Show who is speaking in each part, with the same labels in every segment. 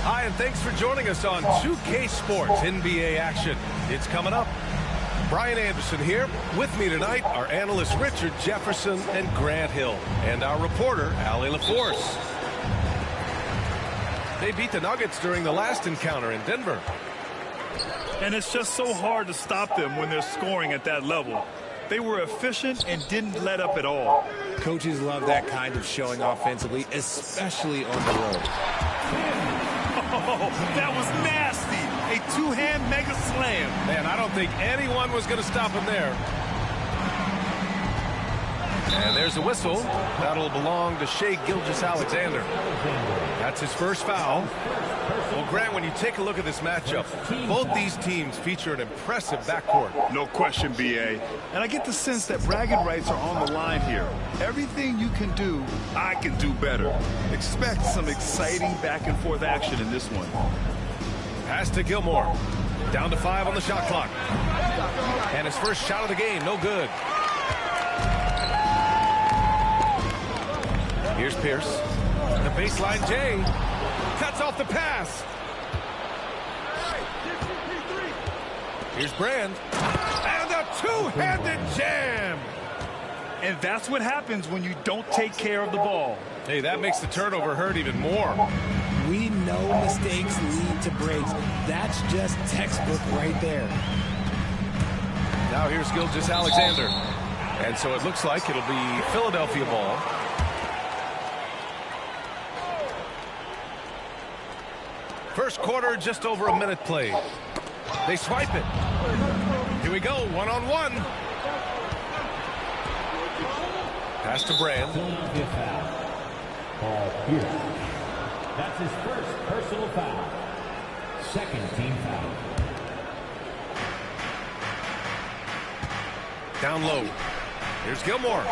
Speaker 1: Hi, and thanks for joining us on 2K Sports NBA action. It's coming up. Brian Anderson here. With me tonight are analysts Richard Jefferson and Grant Hill, and our reporter, Allie LaForce. They beat the Nuggets during the last encounter in Denver.
Speaker 2: And it's just so hard to stop them when they're scoring at that level. They were efficient and didn't let up at all.
Speaker 3: Coaches love that kind of showing offensively, especially on the road.
Speaker 2: Oh, that was nasty. A two-hand mega slam.
Speaker 1: Man, I don't think anyone was going to stop him there. And there's a whistle. That'll belong to Shai Gilgeous-Alexander. That's his first foul. Well, Grant, when you take a look at this matchup, both these teams feature an impressive backcourt.
Speaker 2: No question, B.A. And I get the sense that bragging rights are on the line here. Everything you can do, I can do better. Expect some exciting back-and-forth action in this one.
Speaker 1: Pass to Gilmore. Down to 5 on the shot clock. And his first shot of the game, no good. Here's Pierce. The baseline J. Cuts off the pass. Here's Brand. And a two-handed jam.
Speaker 2: And that's what happens when you don't take care of the ball.
Speaker 1: Hey, that makes the turnover hurt even more.
Speaker 3: We know mistakes lead to breaks. That's just textbook right there.
Speaker 1: Now here's Gilgeous-Alexander. And so it looks like it'll be Philadelphia ball. First quarter, just over a minute played. They swipe it. Here we go, one-on-one. Pass to Brand.
Speaker 4: Paul Pierce. That's his first personal foul. Second team foul.
Speaker 1: Down low. Here's Gilmore.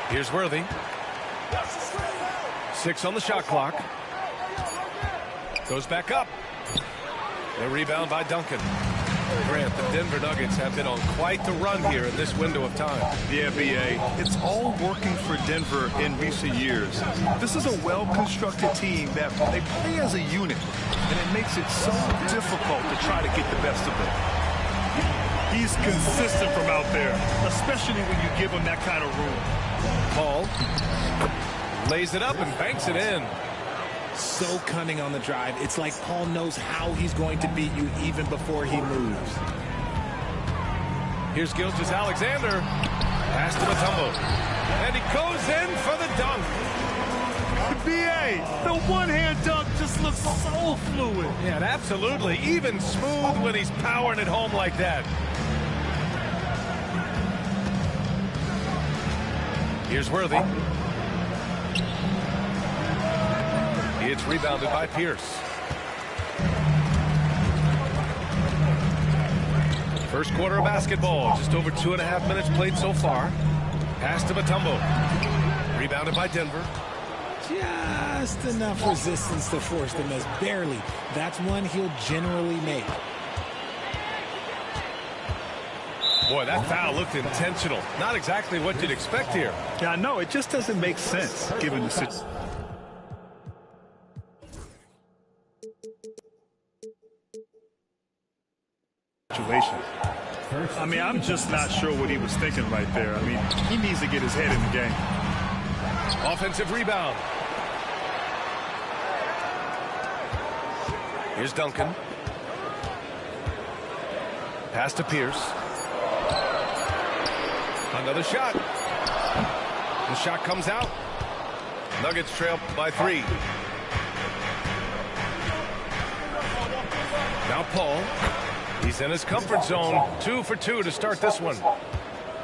Speaker 1: Here's Worthy. 6 on the shot clock. Goes back up. The rebound by Duncan. Grant, the Denver Nuggets have been on quite the run here in this window of time.
Speaker 2: Yeah, B.A. It's all working for Denver in recent years. This is a well-constructed team that they play as a unit, and it makes it so difficult to try to get the best of them. He's consistent from out there, especially when you give him that kind of room.
Speaker 1: Paul lays it up and banks it in.
Speaker 3: So cunning on the drive. It's like Paul knows how he's going to beat you even before he moves.
Speaker 1: Here's Gilgeous-Alexander. Pass to Mutombo. And he goes in for the dunk.
Speaker 2: B.A., the one-hand dunk just looks so fluid.
Speaker 1: Yeah, absolutely. Even smooth when he's powering it home like that. Here's Worthy. It's rebounded by Pierce. First quarter of basketball, just over 2.5 minutes played so far. Pass to Mutombo. Rebounded by Denver.
Speaker 3: Just enough resistance to force the miss. Barely. That's one he'll generally make.
Speaker 1: Boy, that foul looked intentional. Not exactly what you'd expect here.
Speaker 2: Yeah, I know. It just doesn't make sense given the situation. I mean, I'm just not sure what he was thinking right there. I mean, he needs to get his head in the game.
Speaker 1: Offensive rebound. Here's Duncan. Pass to Pierce. Another shot. The shot comes out. Nuggets trail by 3. Now Paul. He's in his comfort zone. 2 for 2 to start this one.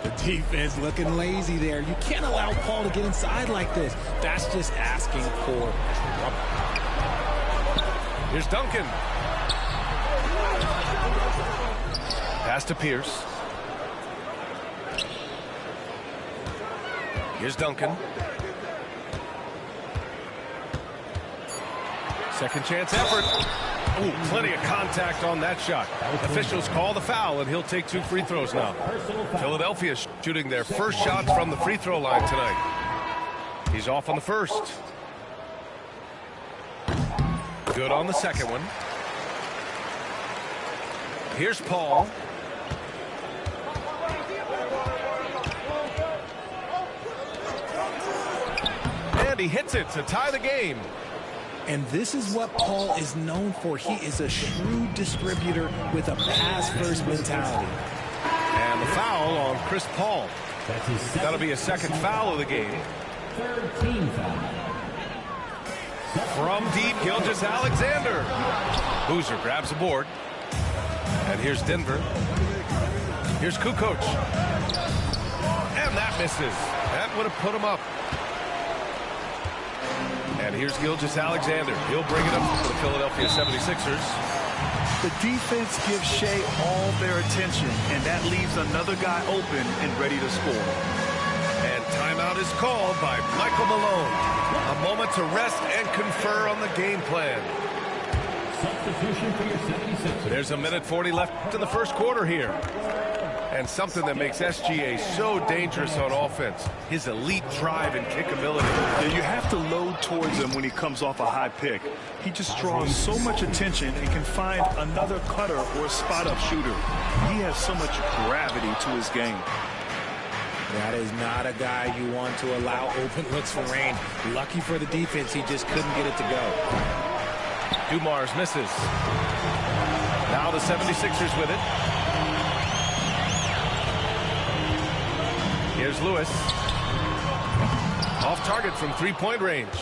Speaker 3: The defense looking lazy there. You can't allow Paul to get inside like this. That's just asking for...
Speaker 1: Here's Duncan. Pass to Pierce. Here's Duncan. Second chance effort. Ooh, plenty of contact on that shot. Officials call the foul, and he'll take 2 free throws now. Philadelphia shooting their first shots from the free throw line tonight. He's off on the first. Good on the second one. Here's Paul. And he hits it to tie the game.
Speaker 3: And this is what Paul is known for. He is a shrewd distributor with a pass-first mentality.
Speaker 1: And the foul on Chris Paul. That'll be a second foul of the game.
Speaker 4: Third team foul.
Speaker 1: From deep, Gilgeous-Alexander. Boozer grabs the board. And here's Denver. Here's Kukoc. And that misses. That would have put him up. And here's Gilgeous-Alexander. He'll bring it up for the Philadelphia 76ers.
Speaker 2: The defense gives Shea all their attention, and that leaves another guy open and ready to score.
Speaker 1: And timeout is called by Michael Malone. A moment to rest and confer on the game plan.
Speaker 4: Substitution for your 76ers.
Speaker 1: There's 1:40 left in the first quarter here. And something that makes SGA so dangerous on offense, his elite drive and kick ability.
Speaker 2: Yeah, you have to load towards him when he comes off a high pick. He just draws so much attention and can find another cutter or a spot-up shooter. He has so much gravity to his game.
Speaker 3: That is not a guy you want to allow open looks for rain. Lucky for the defense, he just couldn't get it to go.
Speaker 1: Dumars misses. Now the 76ers with it. Here's Lewis. Off target from three-point range.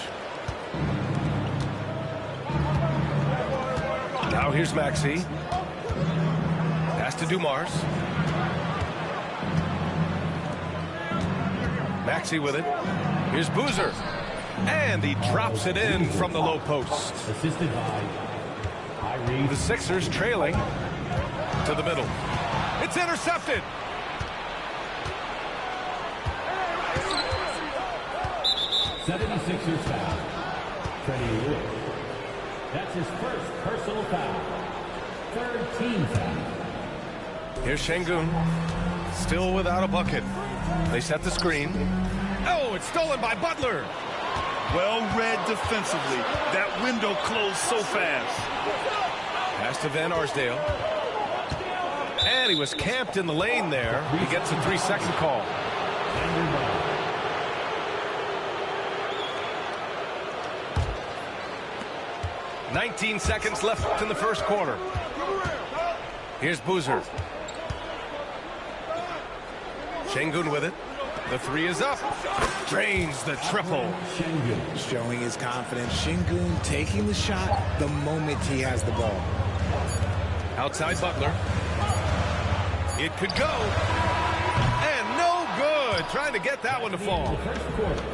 Speaker 1: Now here's Maxey. Pass to Dumars. Maxey with it. Here's Boozer. And he drops it in from the low post.
Speaker 4: Assisted by Irene.
Speaker 1: The Sixers trailing to the middle. It's intercepted.
Speaker 4: '76ers foul. Freddie Lewis. That's his first personal foul. Third team foul.
Speaker 1: Here's Şengün. Still without a bucket. They set the screen. Oh, it's stolen by Butler.
Speaker 2: Well read defensively. That window closed so fast.
Speaker 1: Pass to Van Arsdale. And he was camped in the lane there. He gets a 3-second call. 19 seconds left in the first quarter. Here's Boozer. Şengün with it. The three is up. Drains the triple.
Speaker 3: Showing his confidence. Şengün taking the shot the moment he has the ball.
Speaker 1: Outside Butler. It could go. And no good. Trying to get that one to fall.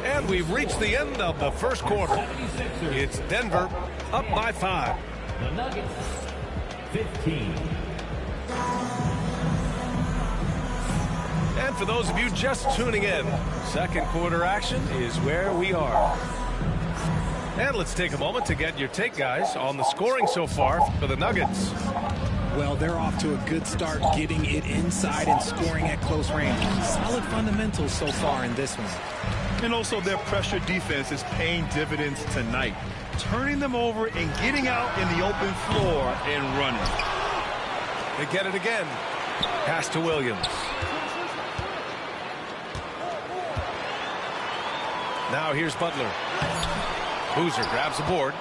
Speaker 1: And we've reached the end of the first quarter. It's Denver up by 5.
Speaker 4: The Nuggets, 15.
Speaker 1: And for those of you just tuning in, second quarter action is where we are. And let's take a moment to get your take, guys, on the scoring so far for the Nuggets.
Speaker 3: Well, they're off to a good start getting it inside and scoring at close range. Solid fundamentals so far in this one.
Speaker 2: And also their pressure defense is paying dividends tonight. Turning them over and getting out in the open floor and running.
Speaker 1: They get it again. Pass to Williams. Now here's Butler. Boozer grabs the board.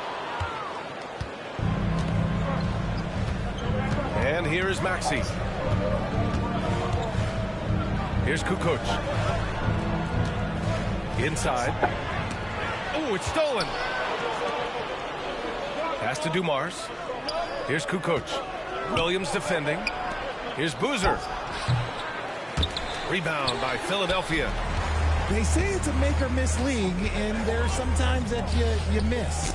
Speaker 1: And here is Maxey. Here's Kukoc. Inside. Oh, it's stolen. Pass to Dumars. Here's Kukoc. Williams defending. Here's Boozer. Rebound by Philadelphia.
Speaker 3: They say it's a make or miss league, and there's sometimes that you miss.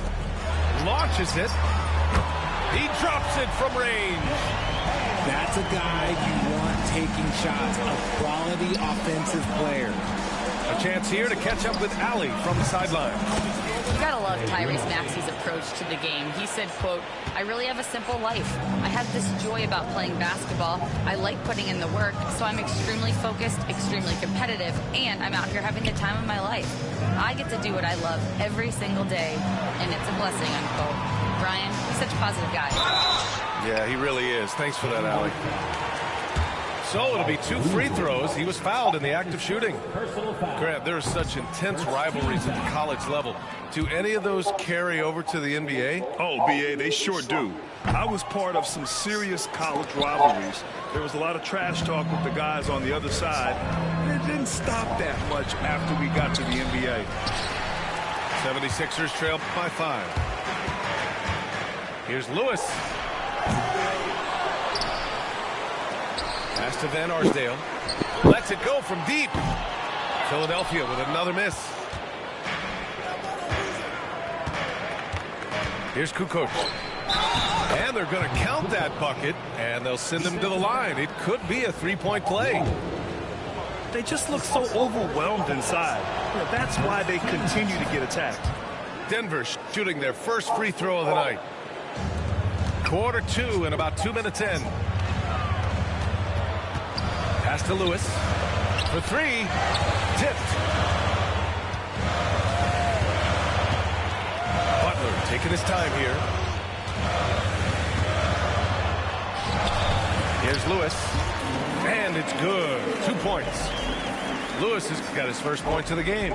Speaker 1: Launches it. He drops it from range.
Speaker 3: That's a guy you want taking shots, a quality offensive player.
Speaker 1: A chance here to catch up with Allie from the sideline.
Speaker 5: You gotta love Tyrese Maxey's approach to the game. He said, quote, "I really have a simple life. I have this joy about playing basketball. I like putting in the work, so I'm extremely focused, extremely competitive, and I'm out here having the time of my life. I get to do what I love every single day, and it's a blessing," unquote. Brian, he's such a positive guy.
Speaker 1: Yeah, he really is. Thanks for that, Allie. So it'll be 2 free throws. He was fouled in the act of shooting. Grant, there are such intense rivalries at the college level. Do any of those carry over to the NBA?
Speaker 2: Oh, BA, they sure do. I was part of some serious college rivalries. There was a lot of trash talk with the guys on the other side. And it didn't stop that much after we got to the NBA.
Speaker 1: 76ers trail by 5. Here's Lewis. Pass to Van Arsdale. Lets it go from deep. Philadelphia with another miss. Here's Kukoc. And they're going to count that bucket, and they'll send him to the line. It could be a three-point play.
Speaker 2: They just look so overwhelmed inside. That's why they continue to get attacked.
Speaker 1: Denver shooting their first free throw of the night. Quarter 2 and about 2 minutes in. Pass to Lewis. For 3. Tipped. Butler taking his time here. Here's Lewis. And it's good. 2 points. Lewis has got his first points of the game.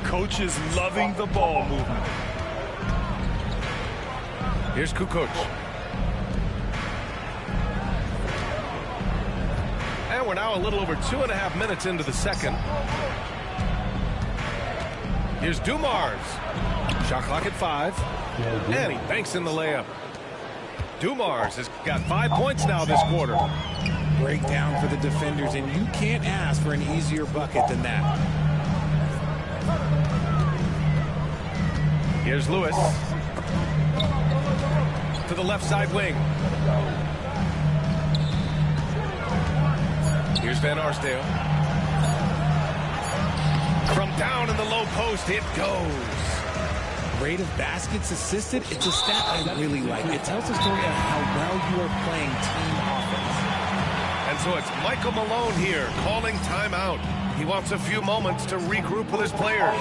Speaker 2: Coach is loving the ball movement.
Speaker 1: Here's Kukoc. And we're now a little over 2.5 minutes into the second. Here's Dumars. Shot clock at 5. And he banks in the layup. Dumars has got 5 points now this quarter.
Speaker 3: Breakdown for the defenders, and you can't ask for an easier bucket than that.
Speaker 1: Here's Lewis. To the left side wing. Here's Van Arsdale. From down in the low post, it goes.
Speaker 3: Rate of baskets assisted, it's a stat I really like. It tells the story of how well you are playing team offense.
Speaker 1: And so it's Michael Malone here calling timeout. He wants a few moments to regroup with his players.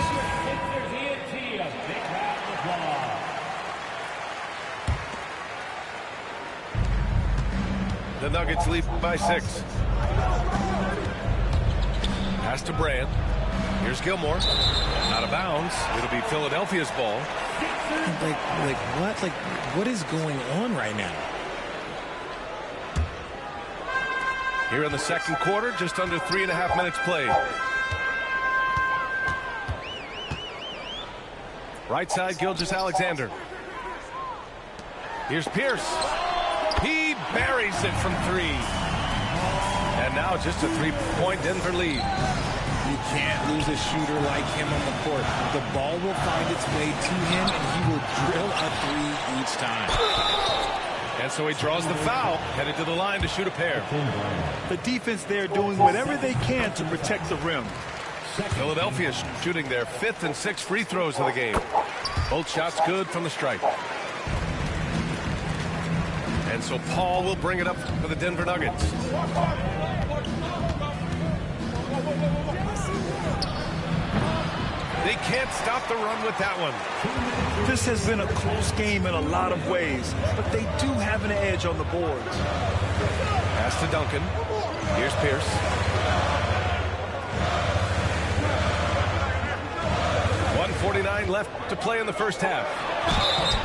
Speaker 1: The Nuggets lead by 6. Pass to Brand. Here's Gilmore. Out of bounds. It'll be Philadelphia's ball.
Speaker 3: What is going on right now?
Speaker 1: Here in the second quarter, just under 3.5 minutes played. Right side, Gilgeous-Alexander. Here's Pierce. He buries it from 3. And now just a 3-point Denver lead.
Speaker 3: You can't lose a shooter like him on the court. The ball will find its way to him, and he will drill a 3 each time.
Speaker 1: And so he draws the foul, headed to the line to shoot a pair.
Speaker 2: The defense there doing whatever they can to protect the rim.
Speaker 1: Philadelphia shooting their 5th and 6th free throws of the game. Both shots good from the stripe. And so Paul will bring it up for the Denver Nuggets. They can't stop the run with that one.
Speaker 2: This has been a close game in a lot of ways, but they do have an edge on the boards.
Speaker 1: Pass to Duncan. Here's Pierce. .149 left to play in the first half.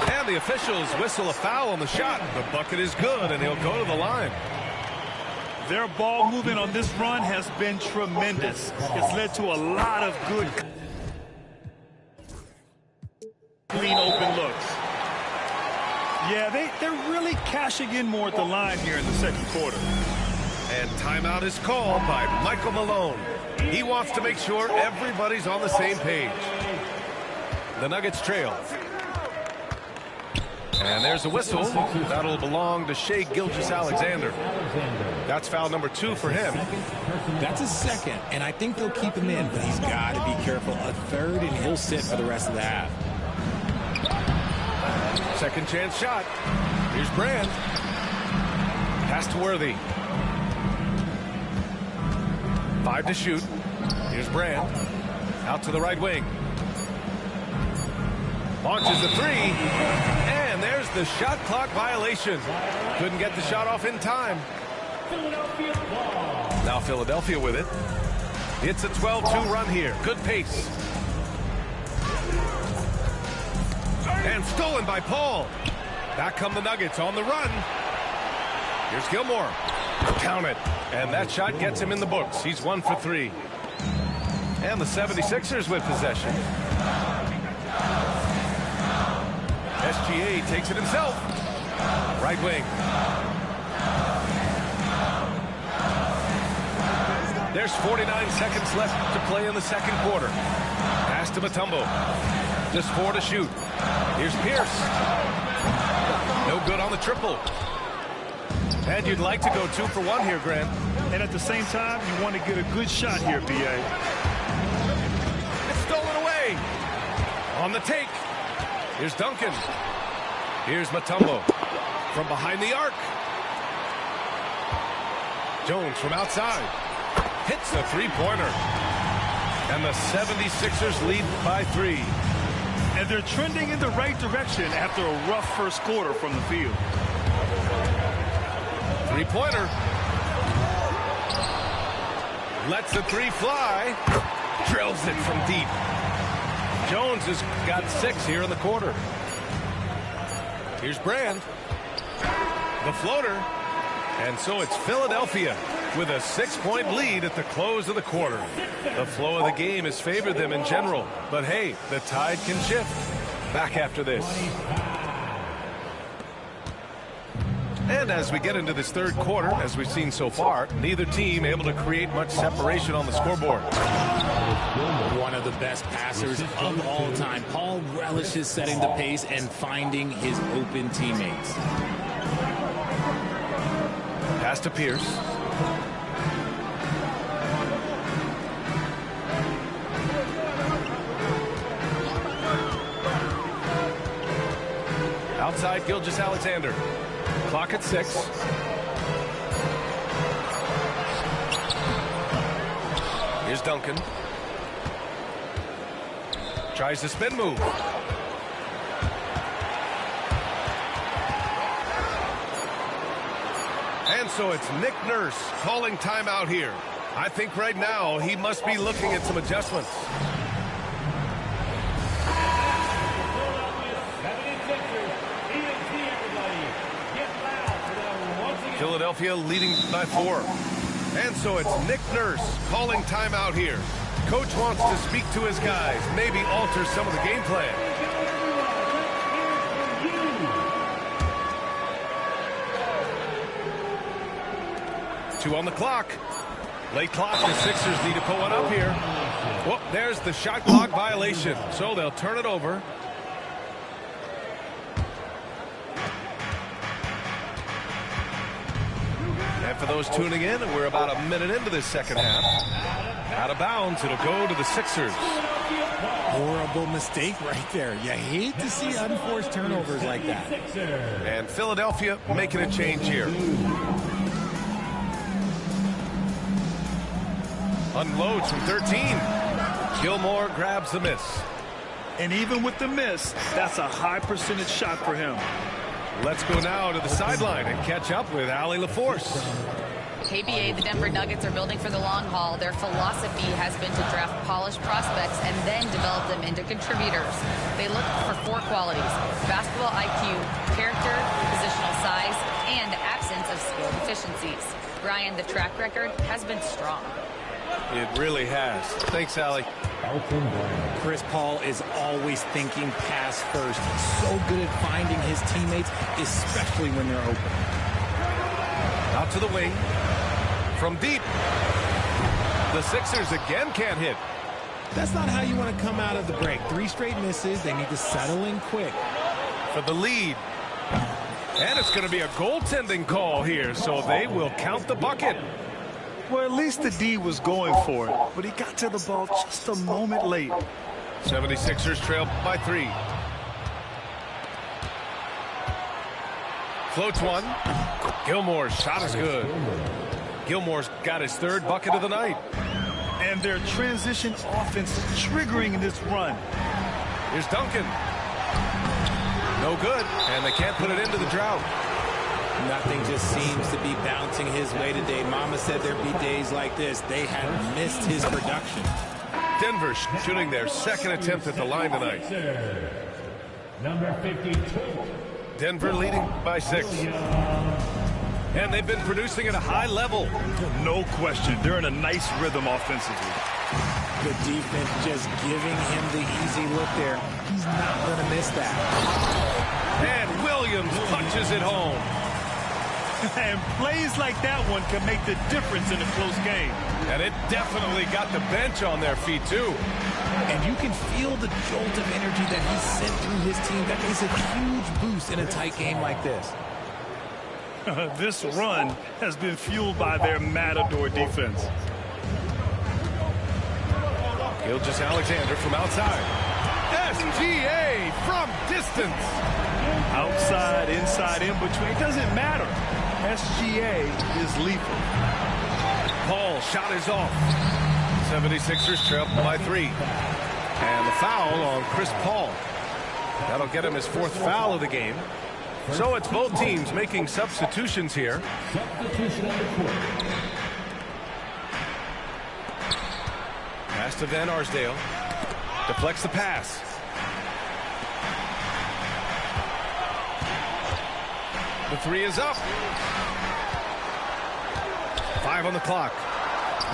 Speaker 1: And the officials whistle a foul on the shot. The bucket is good, and he'll go to the line.
Speaker 2: Their ball movement on this run has been tremendous. It's led to a lot of good clean open looks. Yeah, they're really cashing in more at the line here in the second quarter.
Speaker 1: And timeout is called by Michael Malone. He wants to make sure everybody's on the same page. The Nuggets trail. And there's a whistle. That'll belong to Shai Gilgeous-Alexander. That's foul number 2 for him.
Speaker 3: That's a second, and I think they'll keep him in, but he's got to be careful. A third, and he'll sit for the rest of the half.
Speaker 1: Second chance shot. Here's Brand. Pass to Worthy. 5 to shoot. Here's Brand. Out to the right wing. Launches the 3. And there's the shot clock violation. Couldn't get the shot off in time. Now Philadelphia with it. It's a 12-2 run here. Good pace. And stolen by Paul. Back come the Nuggets on the run. Here's Gilmore. Count it. And that shot gets him in the books. He's 1 for 3. And the 76ers with possession. SGA takes it himself. Right wing. There's 49 seconds left to play in the second quarter. Pass to Mutombo. Just 4 to shoot. Here's Pierce. No good on the triple. And you'd like to go 2 for 1 here, Grant.
Speaker 2: And at the same time, you want to get a good shot here, B.A.
Speaker 1: It's stolen away. On the take. Here's Duncan. Here's Mutombo. From behind the arc. Jones from outside. Hits a three-pointer. And the 76ers lead by 3.
Speaker 2: And they're trending in the right direction after a rough first quarter from the field.
Speaker 1: Three-pointer. Lets the 3 fly. Drills it from deep. Jones has got 6 here in the quarter. Here's Brand. The floater. And so it's Philadelphia with a 6-point lead at the close of the quarter. The flow of the game has favored them in general. But hey, the tide can shift. Back after this. And as we get into this third quarter, as we've seen so far, neither team able to create much separation on the scoreboard.
Speaker 3: One of the best passers of all time. Paul relishes setting the pace and finding his open teammates.
Speaker 1: Pass to Pierce. Outside Gilgeous-Alexander. Clock at 6. Here's Duncan. Tries the spin move. And so it's Nick Nurse calling timeout here. I think right now he must be looking at some adjustments. Philadelphia leading by 4. And so it's Nick Nurse calling timeout here. Coach wants to speak to his guys, maybe alter some of the game plan. Two on the clock. Late clock, the Sixers need to put one up here. Well, there's the shot clock violation, so they'll turn it over. for those tuning in, and we're about a minute into this second half. Out of bounds, it'll go to the Sixers.
Speaker 3: Horrible mistake right there. You hate to see unforced turnovers like that.
Speaker 1: And Philadelphia making a change here. Unloads from 13. Gilmore grabs the miss.
Speaker 2: And even with the miss, that's a high percentage shot for him.
Speaker 1: Let's go now to the sideline and catch up with Allie LaForce.
Speaker 5: KBA, the Denver Nuggets are building for the long haul. Their philosophy has been to draft polished prospects and then develop them into contributors. They look for 4 qualities: basketball IQ, character, positional size, and absence of skill deficiencies. Brian, the track record has been strong.
Speaker 1: It really has. Thanks, Allie.
Speaker 3: Chris Paul is always thinking pass first. So good at finding his teammates, especially when they're open.
Speaker 1: Out to the wing. From deep. The Sixers again can't hit.
Speaker 3: That's not how you want to come out of the break. 3 straight misses. They need to settle in quick.
Speaker 1: For the lead. And it's going to be a goaltending call here, so they will count the bucket.
Speaker 2: Well, at least the D was going for it, but he got to the ball just a moment late.
Speaker 1: 76ers trail by 3. Floats one. Gilmore's shot is good. Gilmore's got his 3rd bucket of the night.
Speaker 2: And their transition offense triggering this run.
Speaker 1: Here's Duncan. No good, and they can't put it into the drought.
Speaker 3: Nothing just seems to be bouncing his way today. Mama said there'd be days like this. They had missed his production.
Speaker 1: Denver shooting their 2nd attempt at the line tonight.
Speaker 4: Number 52.
Speaker 1: Denver leading by 6. And they've been producing at a high level.
Speaker 2: No question. They're in a nice rhythm offensively.
Speaker 3: The defense just giving him the easy look there. He's not going to miss that.
Speaker 1: And Williams punches it home.
Speaker 2: And plays like that one can make the difference in a close game.
Speaker 1: And it definitely got the bench on their feet, too.
Speaker 3: And you can feel the jolt of energy that he sent through his team. That is a huge boost in a tight game like this.
Speaker 2: This run has been fueled by their Matador defense.
Speaker 1: Gilgeous-Alexander from outside. SGA from distance.
Speaker 2: Outside, inside, in between. It doesn't matter. SGA is lethal.
Speaker 1: Paul shot is off. 76ers trail by 3. And the foul on Chris Paul. That'll get him his 4th foul of the game. So it's both teams making substitutions here.
Speaker 4: Substitution on the court.
Speaker 1: Pass to Van Arsdale. Deflects the pass. The 3 is up. 5 on the clock.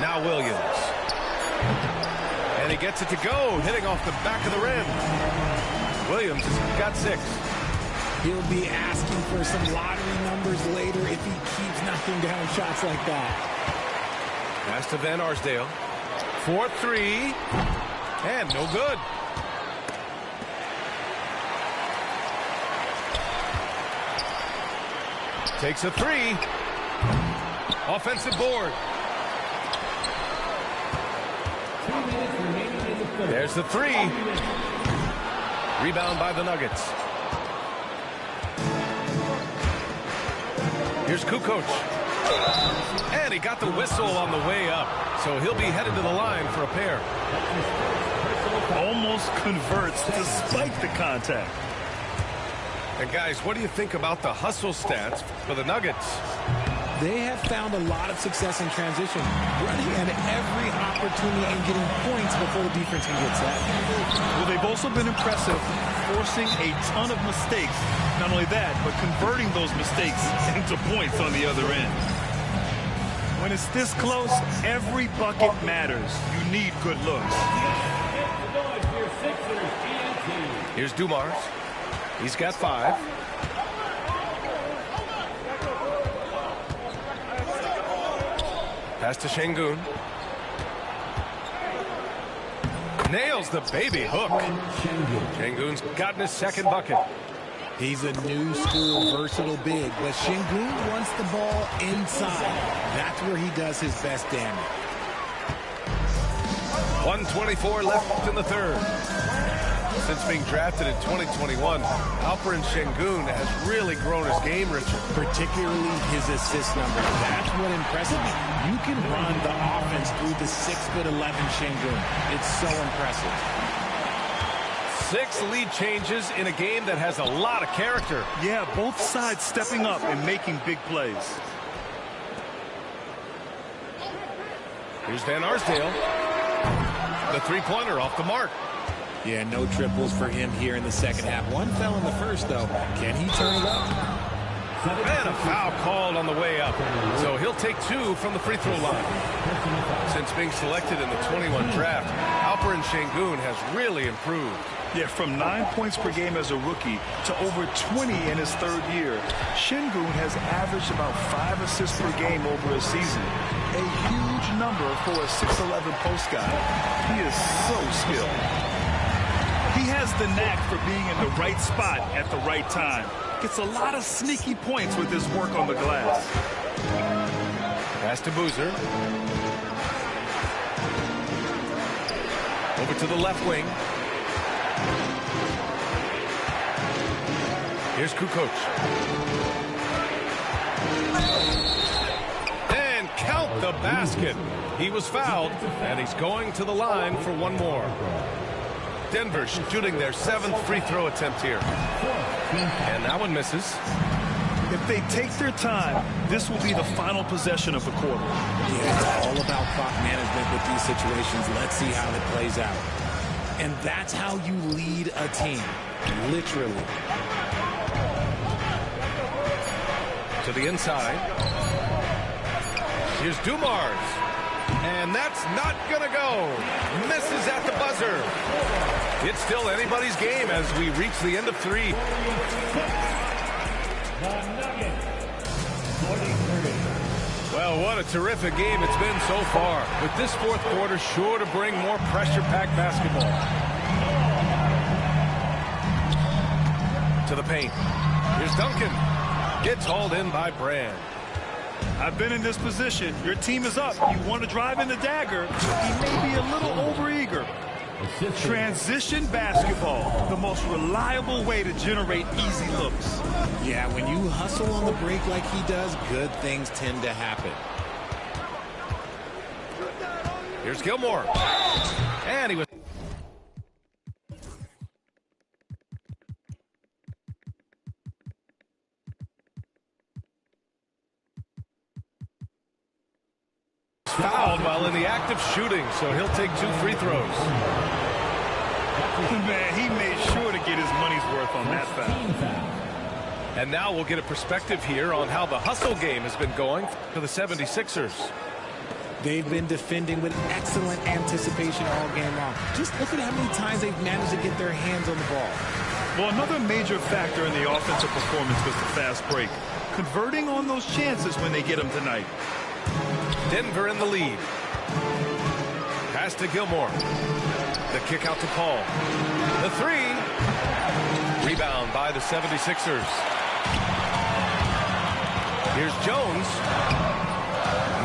Speaker 1: Now Williams. And he gets it to go, hitting off the back of the rim. Williams has got 6.
Speaker 3: He'll be asking for some lottery numbers later if he keeps knocking down shots like that.
Speaker 1: Pass to Van Arsdale. 4-3. And no good. Takes a 3. Offensive board.
Speaker 4: 2 minutes remaining in the 3rd.
Speaker 1: There's the 3. Rebound by the Nuggets. Here's Kukoc. And he got the whistle on the way up. So he'll be headed to the line for a pair.
Speaker 2: Almost converts despite the contact.
Speaker 1: And guys, what do you think about the hustle stats for the Nuggets?
Speaker 3: They have found a lot of success in transition, running at every opportunity and getting points before the defense can get set.
Speaker 2: Well, they've also been impressive, forcing a ton of mistakes. Not only that, but converting those mistakes into points on the other end. When it's this close, every bucket matters. You need good looks.
Speaker 1: Here's Dumars. He's got 5. Pass to Şengün. Nails the baby hook. Şengün's gotten his 2nd bucket.
Speaker 3: He's a new school versatile big, but Şengün wants the ball inside. That's where he does his best damage.
Speaker 1: 1:24 left in the third. Since being drafted in 2021, Alperen Şengün has really grown his game, Richard.
Speaker 3: Particularly his assist numbers. That's what impresses me. You can run the offense through the 6'11" Şengün. It's so impressive.
Speaker 1: 6 lead changes in a game that has a lot of character.
Speaker 2: Yeah, both sides stepping up and making big plays.
Speaker 1: Here's Van Arsdale. The three-pointer off the mark.
Speaker 3: Yeah, no triples for him here in the second half. One fell in the first, though. Can he turn it up?
Speaker 1: And a foul called on the way up. So he'll take 2 from the free throw line. Since being selected in the 21 draft, Alperen Şengün has really improved.
Speaker 2: Yeah, from 9 points per game as a rookie to over 20 in his third year, Şengün has averaged about 5 assists per game over a season. A huge number for a 6'11" post guy. He is so skilled. He has the knack for being in the right spot at the right time. Gets a lot of sneaky points with his work on the glass.
Speaker 1: Pass to Boozer. Over to the left wing. Here's Kukoc. And count the basket. He was fouled, and he's going to the line for one more. Denver shooting their 7th free throw attempt here. And that one misses.
Speaker 2: If they take their time, this will be the final possession of the quarter.
Speaker 3: Yeah, it's all about clock management with these situations. Let's see how it plays out. And that's how you lead a team, literally.
Speaker 1: To the inside. Here's Dumars. And that's not going to go. Misses at the buzzer. It's still anybody's game as we reach the end of 3. Well, what a terrific game it's been so far. With this fourth quarter sure to bring more pressure-packed basketball. To the paint. Here's Duncan. Gets hauled in by Brand.
Speaker 2: I've been in this position. Your team is up. You want to drive in the dagger. He may be a little overeager. Transition basketball, the most reliable way to generate easy looks.
Speaker 3: Yeah, when you hustle on the break like he does, good things tend to happen.
Speaker 1: Here's Gilmore. And he was fouled while in the act of shooting, so he'll take 2 free throws.
Speaker 2: Man, he made sure to get his money's worth on that foul.
Speaker 1: And now we'll get a perspective here on how the hustle game has been going for the 76ers.
Speaker 3: They've been defending with excellent anticipation all game long. Just look at how many times they've managed to get their hands on the ball.
Speaker 2: Well, another major factor in the offensive performance was the fast break. Converting on those chances when they get them tonight.
Speaker 1: Denver in the lead. Pass to Gilmore. The kick out to Paul. The 3. Rebound by the 76ers. Here's Jones.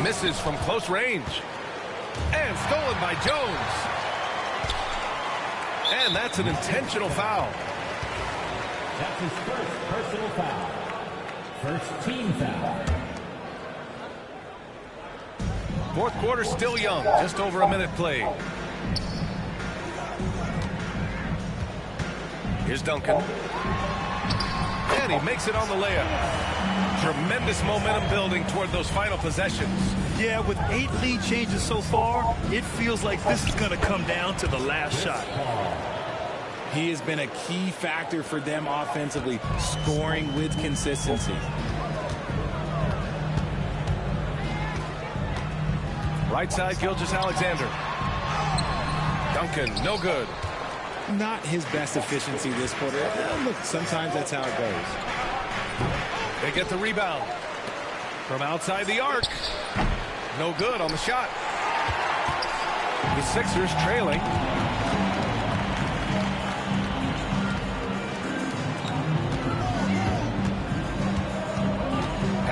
Speaker 1: Misses from close range. And stolen by Jones. And that's an intentional foul.
Speaker 4: That's his first personal foul. First team foul.
Speaker 1: Fourth quarter still young. Just over a minute played. Here's Duncan. And he makes it on the layup. Tremendous momentum building toward those final possessions.
Speaker 2: Yeah, with 8 lead changes so far, it feels like this is going to come down to the last shot.
Speaker 3: He has been a key factor for them offensively, scoring with consistency.
Speaker 1: Right side, Gilgeous-Alexander. Duncan, no good.
Speaker 3: Not his best efficiency this quarter. Look, sometimes that's how it goes.
Speaker 1: They get the rebound. From outside the arc. No good on the shot. The Sixers trailing.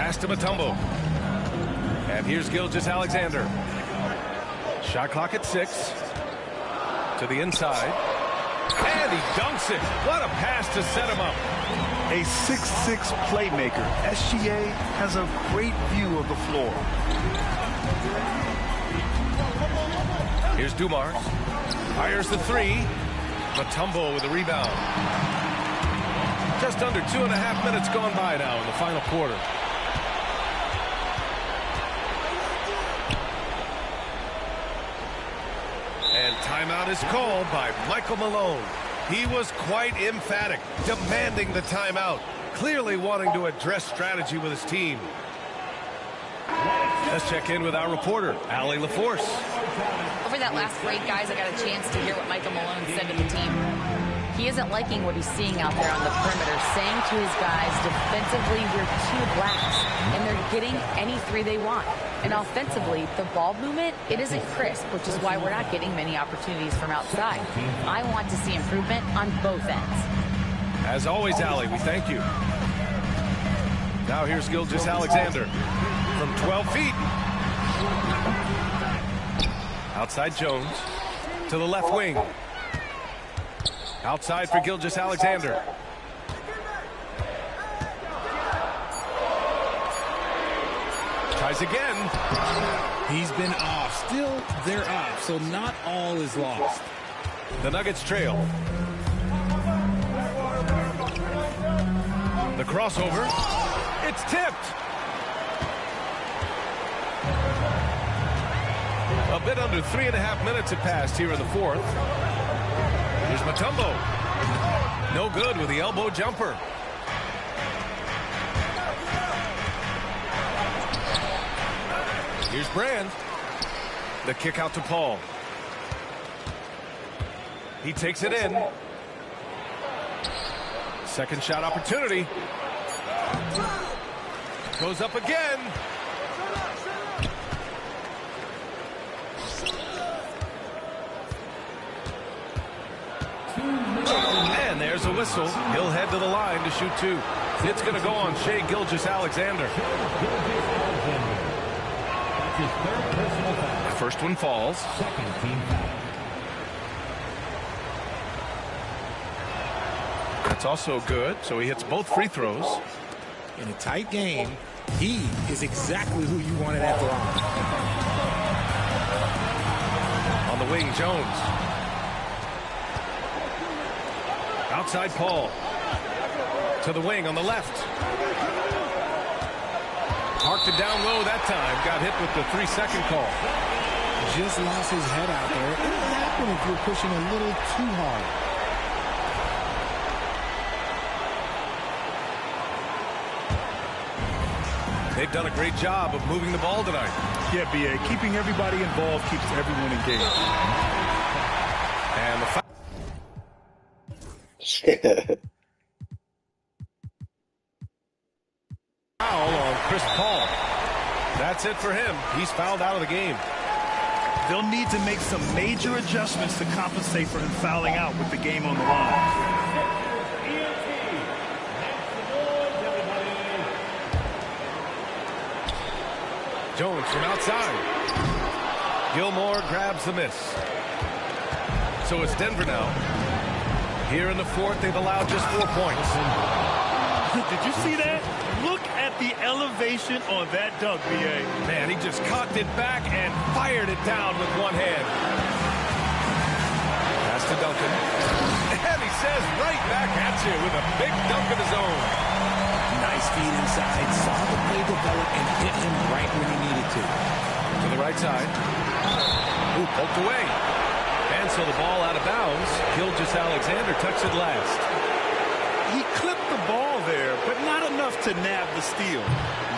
Speaker 1: Pass to Mutombo. And here's Gilgeous-Alexander. Shot clock at 6. To the inside. And he dunks it. What a pass to set him up.
Speaker 2: A 6'6" playmaker. SGA has a great view of the floor.
Speaker 1: Here's Dumars. Fires the 3. Mutombo with a rebound. Just under 2.5 minutes gone by now in the final quarter. And timeout is called by Michael Malone. He was quite emphatic, demanding the timeout, clearly wanting to address strategy with his team. Let's check in with our reporter, Allie LaForce.
Speaker 5: Over that last break, guys, I got a chance to hear what Michael Malone said to the team. He isn't liking what he's seeing out there on the perimeter, saying to his guys, defensively, we're too lax, and they're getting any 3 they want. And offensively, the ball movement, it isn't crisp, which is why we're not getting many opportunities from outside. I want to see improvement on both ends.
Speaker 1: As always, Allie, we thank you. Now here's Gilgeous-Alexander from 12 feet. Outside Jones to the left wing. Outside for Gilgeous-Alexander. Tries again.
Speaker 3: He's been off. Still, they're up, so not all is lost.
Speaker 1: The Nuggets trail. The crossover. It's tipped. A bit under 3.5 minutes have passed here in the 4th. Here's Mutombo. No good with the elbow jumper. Here's Brand. The kick out to Paul. He takes it in. Second shot opportunity. Goes up again. And there's a whistle. He'll head to the line to shoot 2. It's going to go on Shai Gilgeous-Alexander. First one falls.
Speaker 4: Second team foul.
Speaker 1: That's also good, so he hits both free throws.
Speaker 3: In a tight game, he is exactly who you wanted at the line.
Speaker 1: On the wing, Jones. Outside Paul. To the wing on the left. Parked it down low that time. Got hit with the 3-second call.
Speaker 3: Just lost his head out there. It'll happen if you're pushing a little too hard.
Speaker 1: They've done a great job of moving the ball tonight.
Speaker 2: Yeah, B.A. Keeping everybody involved keeps everyone engaged.
Speaker 1: And the foul on Chris Paul. That's it for him. He's fouled out of the game.
Speaker 2: They'll need to make some major adjustments to compensate for him fouling out with the game on the line.
Speaker 1: Jones from outside. Gilmore grabs the miss. So it's Denver now. Here in the 4th, they've allowed just 4 points.
Speaker 2: Did you see that? Look at the elevation on that dunk, B.A.
Speaker 1: Man, he just cocked it back and fired it down with one hand. Pass to Duncan. And he says right back at you with a big dunk of his own.
Speaker 3: Nice feed inside. Saw the play develop and hit him right when he needed to.
Speaker 1: To the right side. Ooh, poked away. And so the ball out of bounds. Gilgeous-Alexander touched it last.
Speaker 2: He clipped the ball there, but not enough to nab the steal.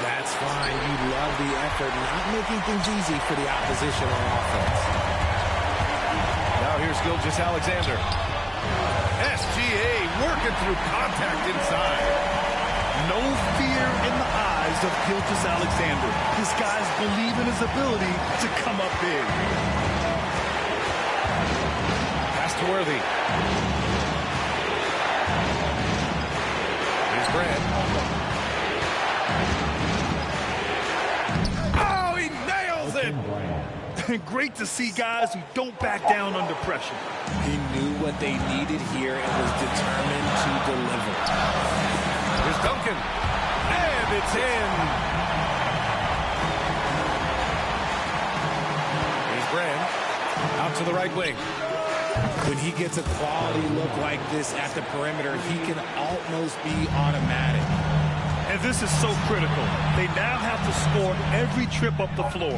Speaker 3: That's fine. You love the effort, not making things easy for the opposition on offense.
Speaker 1: Now here's Gilgeous-Alexander. SGA working through contact inside.
Speaker 2: No fear in the eyes of Gilgeous-Alexander. His guys believe in his ability to come up big.
Speaker 1: Pass to Worthy. Here's Brand.
Speaker 2: Great to see guys who don't back down under pressure.
Speaker 3: He knew what they needed here and was determined to deliver.
Speaker 1: Here's Duncan. And it's in. Here's Brand. Out to the right wing.
Speaker 3: When he gets a quality look like this at the perimeter, he can almost be automatic.
Speaker 2: And this is so critical. They now have to score every trip up the floor.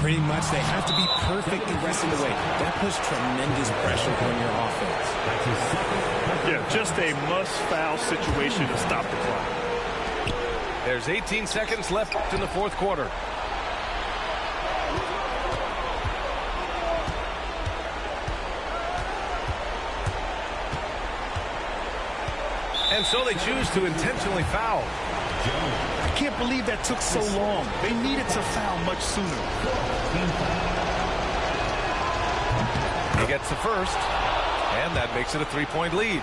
Speaker 3: Pretty much, they have to be perfect the rest of the way. That puts tremendous pressure on your offense.
Speaker 2: Yeah, just a must-foul situation to stop the clock.
Speaker 1: There's 18 seconds left in the fourth quarter. And so they choose to intentionally foul.
Speaker 2: I can't believe that took so long. They needed to foul much sooner.
Speaker 1: He gets the first, and that makes it a three-point lead.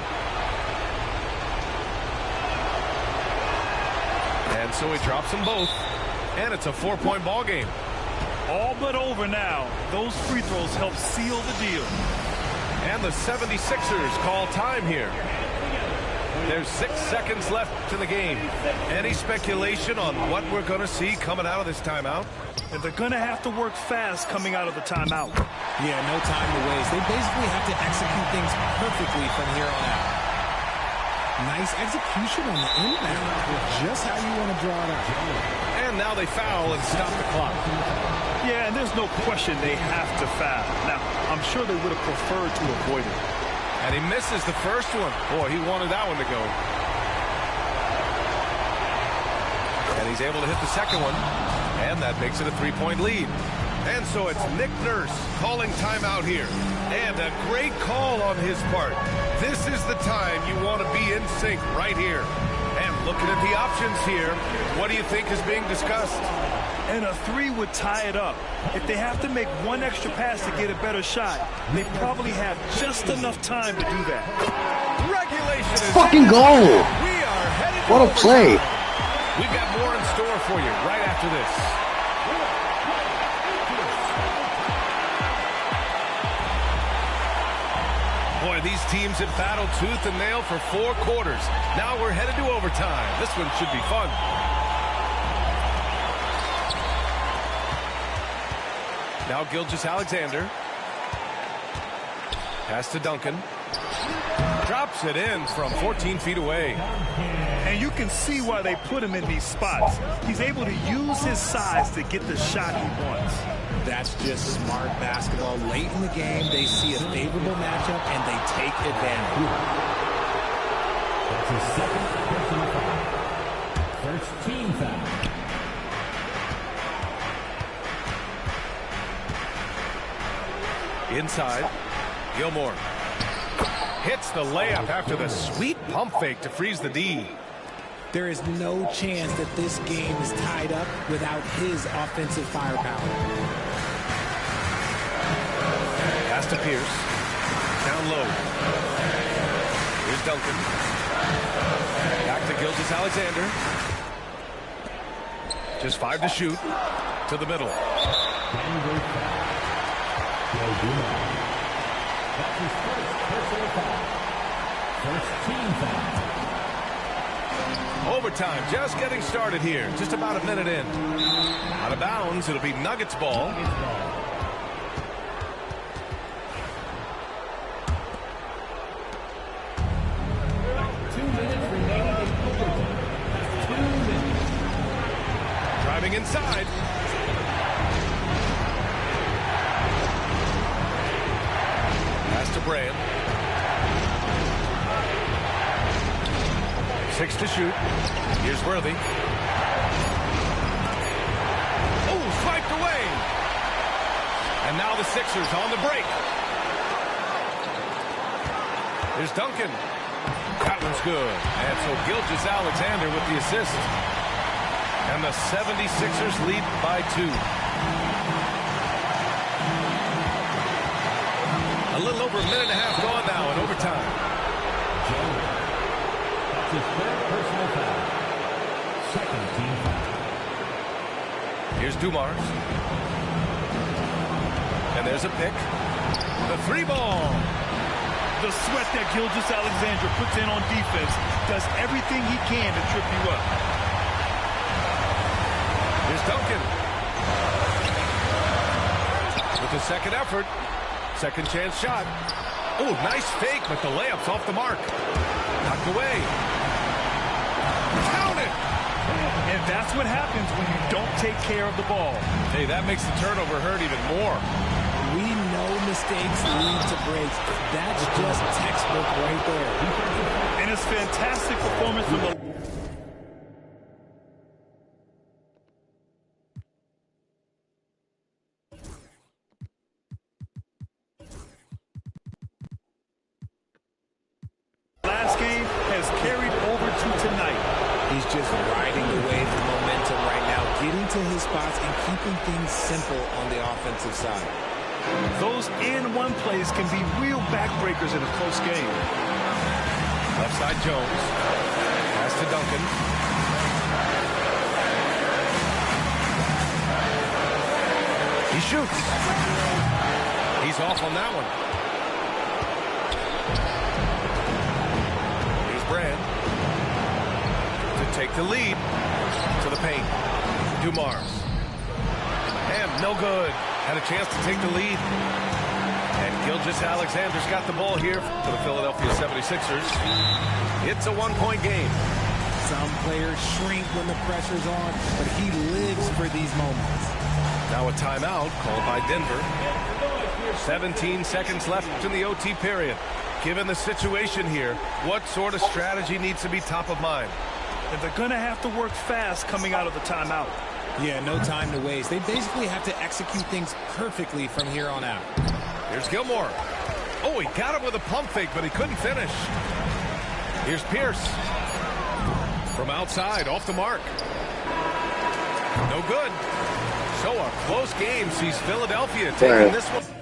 Speaker 1: And so he drops them both, and it's a four-point ball game.
Speaker 2: All but over now. Those free throws help seal the deal.
Speaker 1: And the 76ers call time here. There's 6 seconds left in the game. Any speculation on what we're going to see coming out of this timeout?
Speaker 2: And they're going to have to work fast coming out of the timeout.
Speaker 3: Yeah, no time to waste. They basically have to execute things perfectly from here on out. Nice execution on the inbound. Just how you want to draw it out.
Speaker 1: And now they foul and stop the clock.
Speaker 2: Yeah, and there's no question they have to foul. Now, I'm sure they would have preferred to avoid it.
Speaker 1: And he misses the first one. Boy, he wanted that one to go. And he's able to hit the second one. And that makes it a three-point lead. And so it's Nick Nurse calling timeout here. And a great call on his part. This is the time you want to be in sync right here. And looking at the options here, what do you think is being discussed?
Speaker 2: And a three would tie it up. If they have to make one extra pass to get a better shot, they probably have just enough time to do that.
Speaker 1: Regulation is
Speaker 6: fucking goal.
Speaker 1: We are headed to
Speaker 6: What a play.
Speaker 1: We've got more in store for you right after this. Boy, these teams have battled tooth and nail for 4 quarters. Now we're headed to overtime. This one should be fun. Now Gilgeous-Alexander. Pass to Duncan. Drops it in from 14 feet away.
Speaker 2: And you can see why they put him in these spots. He's able to use his size to get the shot he wants.
Speaker 3: That's just smart basketball. Late in the game, they see a favorable matchup, and they take advantage.
Speaker 4: That's his second personal foul. First team foul.
Speaker 1: Inside, Gilmore hits the layup after the sweet pump fake to freeze the D.
Speaker 3: There is no chance that this game is tied up without his offensive firepower.
Speaker 1: Pass to Pierce. Down low. Here's Duncan. Back to Gilgeous-Alexander. Just 5 to shoot. To the middle.
Speaker 4: That's his first personal foul. First team foul.
Speaker 1: Overtime just getting started here. Just about a minute in. Out of bounds. It'll be Nuggets ball. Driving inside. Pass to Brand. 6 to shoot. Here's Worthy. Oh, swiped away. And now the Sixers on the break. Here's Duncan. That one's good. And so Gilgeous-Alexander with the assist. And the 76ers lead by 2. A little over a minute and a half gone now in overtime.
Speaker 4: That's his third personal foul. Second team foul.
Speaker 1: Here's Dumars. there's a pick. The three ball.
Speaker 2: The sweat that Gilgeous-Alexander puts in on defense does everything he can to trip you up.
Speaker 1: Here's Duncan. With the second effort. Second chance shot. Oh, nice fake, but the layup's off the mark. Knocked away. Count it!
Speaker 2: And that's what happens when you don't take care of the ball.
Speaker 1: Hey, that makes the turnover hurt even more.
Speaker 3: We know mistakes lead to breaks. That's just textbook right there.
Speaker 2: And it's fantastic performance from the... last game has carried over to tonight.
Speaker 3: He's just riding the wave of momentum right now, getting to his spots and keeping things simple on the offensive side.
Speaker 2: Those and-one plays can be real backbreakers in a close game.
Speaker 1: Left side Jones. Pass to Duncan. He shoots. He's off on that one. Here's Brand. To take the lead. To the paint. Dumars. And no good. Had a chance to take the lead. And Gilgeous-Alexander's got the ball here for the Philadelphia 76ers. It's a one-point game.
Speaker 3: Some players shrink when the pressure's on, but he lives for these moments.
Speaker 1: Now a timeout called by Denver. 17 seconds left in the OT period. Given the situation here, what sort of strategy needs to be top of mind?
Speaker 2: And they're going to have to work fast coming out of the timeout.
Speaker 3: Yeah, no time to waste. They basically have to execute things perfectly from here on out.
Speaker 1: Here's Gilmore. Oh, he got it with a pump fake, but he couldn't finish. Here's Pierce. From outside, off the mark. No good. So a close game sees Philadelphia taking this one.